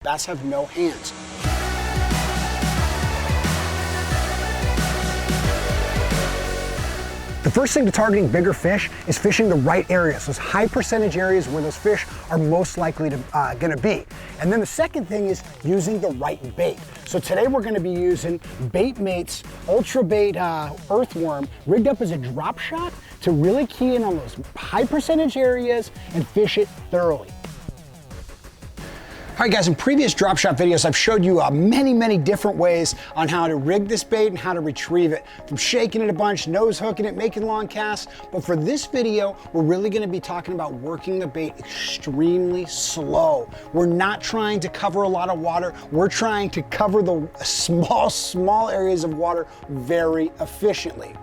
Bass have no hands. The first thing to targeting bigger fish is fishing the right areas, those high percentage areas where those fish are most likely to gonna be. And then the second thing is using the right bait. So today we're gonna be using BaitMate's UltraLive Earthworm, rigged up as a drop shot to really key in on those high percentage areas and fish it thoroughly. All right guys, in previous drop shot videos, I've showed you many different ways on how to rig this bait and how to retrieve it. From shaking it a bunch, nose hooking it, making long casts. But for this video, we're really gonna be talking about working the bait extremely slow. We're not trying to cover a lot of water. We're trying to cover the small areas of water very efficiently.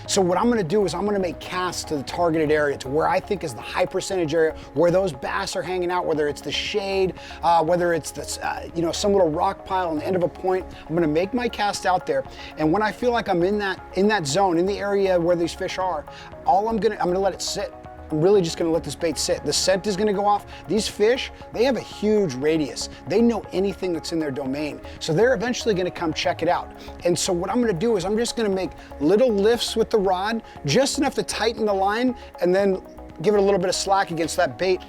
So what I'm gonna do is I'm gonna make casts to the targeted area, to where I think is the high percentage area, where those bass are hanging out, whether it's the shade, whether it's this, some little rock pile on the end of a point. I'm gonna make my cast out there, and when I feel like I'm in that zone, in the area where these fish are, I'm gonna let it sit. I'm really just gonna let this bait sit. The scent is gonna go off. These fish, they have a huge radius. They know anything that's in their domain. So they're eventually gonna come check it out. And so what I'm gonna do is I'm just gonna make little lifts with the rod, just enough to tighten the line, and then give it a little bit of slack against that bait.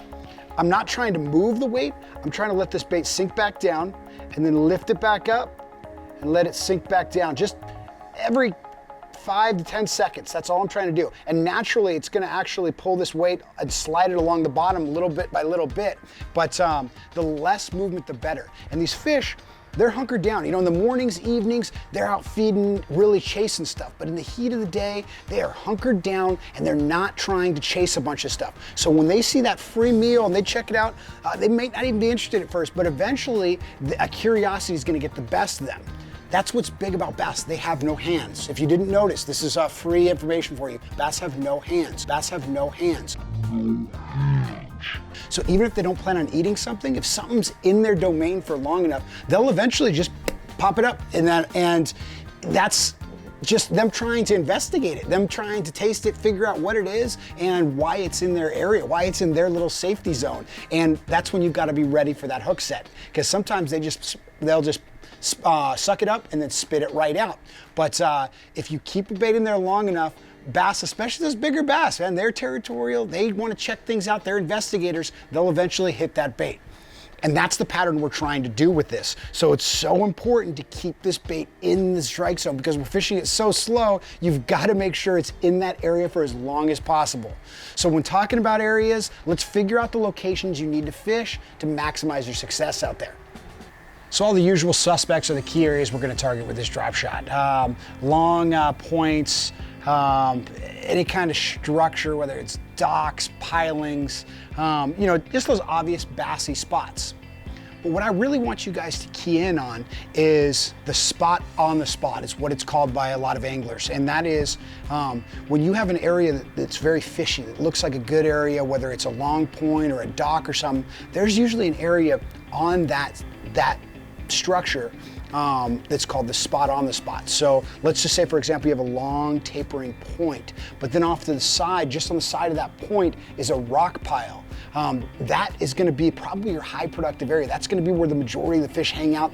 I'm not trying to move the weight. I'm trying to let this bait sink back down, and then lift it back up, and let it sink back down. Just every 5 to 10 seconds, that's all I'm trying to do. And naturally, it's gonna actually pull this weight and slide it along the bottom little bit by little bit. But the less movement, the better. And these fish, they're hunkered down. In the mornings, evenings, they're out feeding, really chasing stuff. But in the heat of the day, they are hunkered down and they're not trying to chase a bunch of stuff. So when they see that free meal and they check it out, they may not even be interested at first, but eventually a curiosity is gonna get the best of them. That's what's big about bass. They have no hands. If you didn't notice, this is free information for you. Bass have no hands. Bass have no hands. So even if they don't plan on eating something, if something's in their domain for long enough, they'll eventually just pop it up, and that's just them trying to investigate it, them trying to taste it, figure out what it is and why it's in their area, why it's in their little safety zone. And that's when you've got to be ready for that hook set, because sometimes they'll just suck it up and then spit it right out. But if you keep a bait in there long enough, bass, especially those bigger bass, and they're territorial, they want to check things out, they're investigators, they'll eventually hit that bait. And that's the pattern we're trying to do with this. So it's so important to keep this bait in the strike zone, because we're fishing it so slow, you've got to make sure it's in that area for as long as possible. So when talking about areas, let's figure out the locations you need to fish to maximize your success out there. So all the usual suspects are the key areas we're going to target with this drop shot. Long points, any kind of structure, whether it's docks, pilings, just those obvious bassy spots. But what I really want you guys to key in on is the spot on the spot. It's what it's called by a lot of anglers. And that is when you have an area that's very fishy, that looks like a good area, whether it's a long point or a dock or something, there's usually an area on that structure that's called the spot on the spot. So let's just say, for example, you have a long tapering point, but then off to the side, just on the side of that point, is a rock pile. That is going to be probably your high productive area. That's going to be where the majority of the fish hang out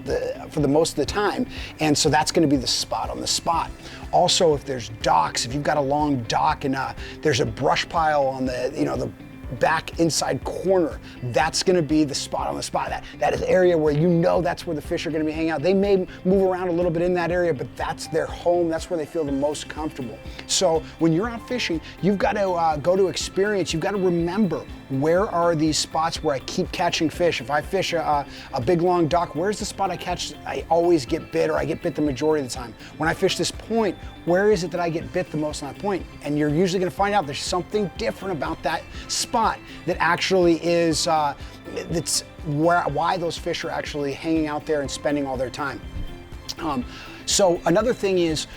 for the most of the time. And so that's going to be the spot on the spot. Also, if there's docks, if you've got a long dock and there's a brush pile on the back inside corner, that's going to be the spot on the spot. That is the area where that's where the fish are going to be hanging out. They may move around a little bit in that area, but that's their home. That's where they feel the most comfortable. So when you're out fishing, you've got to go to experience. You've got to remember, where are these spots where I keep catching fish? If I fish a big long dock, where's the spot I always get bit, or I get bit the majority of the time? When I fish this point, where is it that I get bit the most on that point? And you're usually going to find out there's something different about that spot that actually is that's why those fish are actually hanging out there and spending all their time. So another thing is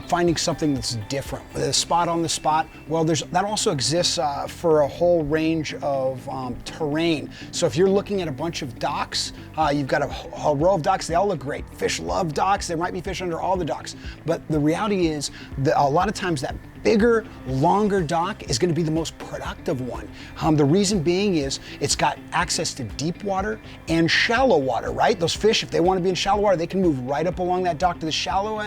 finding something that's different. The spot on the spot, well, that also exists for a whole range of terrain. So if you're looking at a bunch of docks, you've got a row of docks, they all look great. Fish love docks, there might be fish under all the docks. But the reality is that a lot of times that bigger, longer dock is going to be the most productive one. The reason being is it's got access to deep water and shallow water, right? Those fish, if they want to be in shallow water, they can move right up along that dock to the shallow,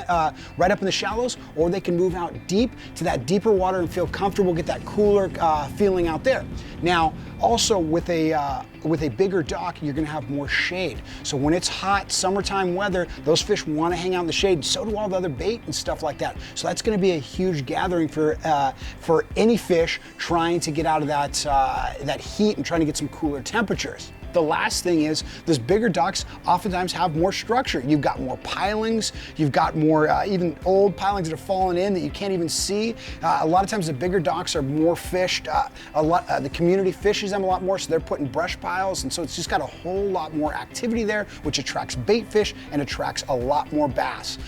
right up in the shallows, or they can move out deep to that deeper water and feel comfortable, get that cooler feeling out there. Now, also with a bigger dock, you're going to have more shade. So when it's hot summertime weather, those fish want to hang out in the shade. So do all the other bait and stuff like that. So that's going to be a huge gathering for any fish trying to get out of that heat and trying to get some cooler temperatures. The last thing is, those bigger docks oftentimes have more structure. You've got more pilings, you've got more even old pilings that have fallen in that you can't even see. A lot of times the bigger docks are more fished. The community fishes them a lot more, so they're putting brush piles, and so it's just got a whole lot more activity there, which attracts bait fish and attracts a lot more bass.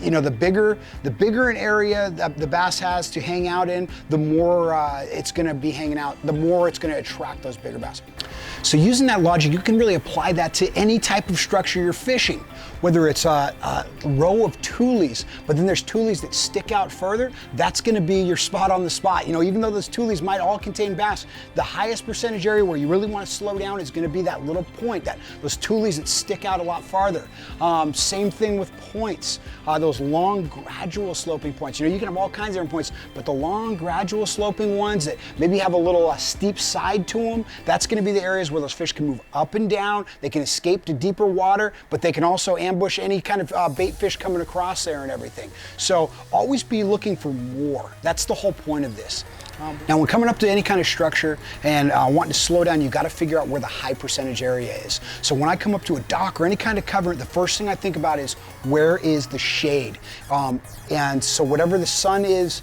You know, the bigger an area that the bass has to hang out in, the more it's going to be hanging out, the more it's going to attract those bigger bass. So using that logic, you can really apply that to any type of structure you're fishing, whether it's a row of tules, but then there's tules that stick out further. That's going to be your spot on the spot. You know, even though those tules might all contain bass, the highest percentage area where you really want to slow down is going to be that little point, those tules that stick out a lot farther. Same thing with points, those long gradual sloping points. You know, you can have all kinds of different points, but the long gradual sloping ones that maybe have a little steep side to them, that's going to be the areas where those fish can move up and down. They can escape to deeper water, but they can also ambush any kind of bait fish coming across there and everything. So always be looking for more. That's the whole point of this. Now, when coming up to any kind of structure and wanting to slow down, you've got to figure out where the high percentage area is. So when I come up to a dock or any kind of cover, the first thing I think about is, where is the shade? And so wherever the sun is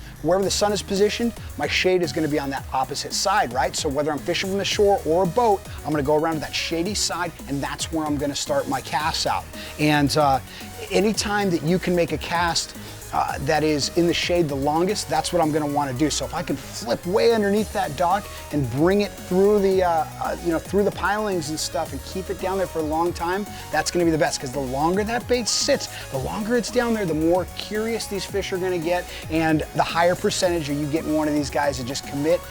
positioned, my shade is going to be on that opposite side, right? So whether I'm fishing from the shore or a boat, I'm going to go around to that shady side, and that's where I'm going to start my casts out. And anytime that you can make a cast that is in the shade the longest, that's what I'm going to want to do. So if I can flip way underneath that dock and bring it through the through the pilings and stuff and keep it down there for a long time, that's going to be the best, because the longer that bait sits, the longer it's down there, the more curious these fish are going to get, and the higher percentage of you getting one of these guys to just commit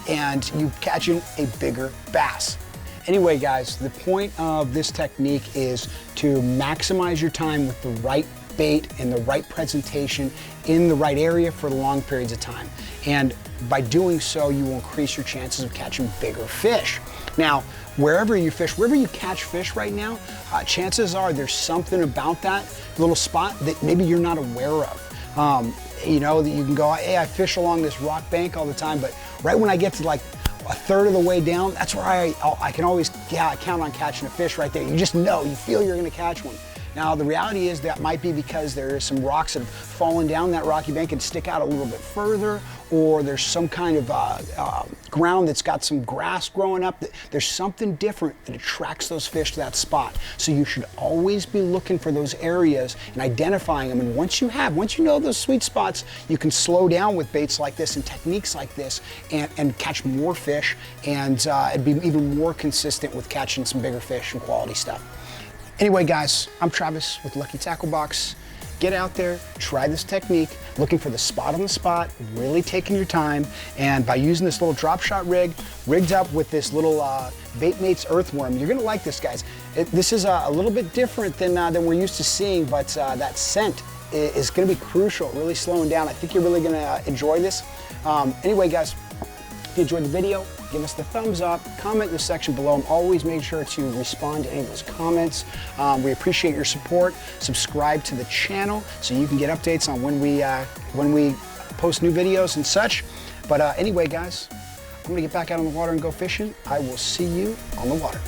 and you catching a bigger bass. Anyway, guys, the point of this technique is to maximize your time with the right bait and the right presentation in the right area for long periods of time. And by doing so, you will increase your chances of catching bigger fish. Now, wherever you fish, wherever you catch fish right now, chances are there's something about that little spot that maybe you're not aware of. You know, that you can go, hey, I fish along this rock bank all the time, but right when I get to like a third of the way down, that's where I can always count on catching a fish right there. You just know, you feel you're gonna catch one. Now, the reality is that might be because there are some rocks that have fallen down that rocky bank and stick out a little bit further, or there's some kind of ground that's got some grass growing up. There's something different that attracts those fish to that spot. So you should always be looking for those areas and identifying them. And once you know those sweet spots, you can slow down with baits like this and techniques like this and catch more fish and be even more consistent with catching some bigger fish and quality stuff. Anyway, guys, I'm Travis with Lucky Tackle Box. Get out there, try this technique, looking for the spot on the spot, really taking your time, and by using this little drop shot rig, rigged up with this little BaitMate's Earthworm, you're gonna like this, guys. This is a little bit different than we're used to seeing, but that scent is gonna be crucial, really slowing down. I think you're really gonna enjoy this. Anyway, guys, if you enjoyed the video, give us the thumbs up, comment in the section below. I'm always making sure to respond to any of those comments. We appreciate your support. Subscribe to the channel so you can get updates on when we post new videos and such. But anyway, guys, I'm gonna get back out on the water and go fishing. I will see you on the water.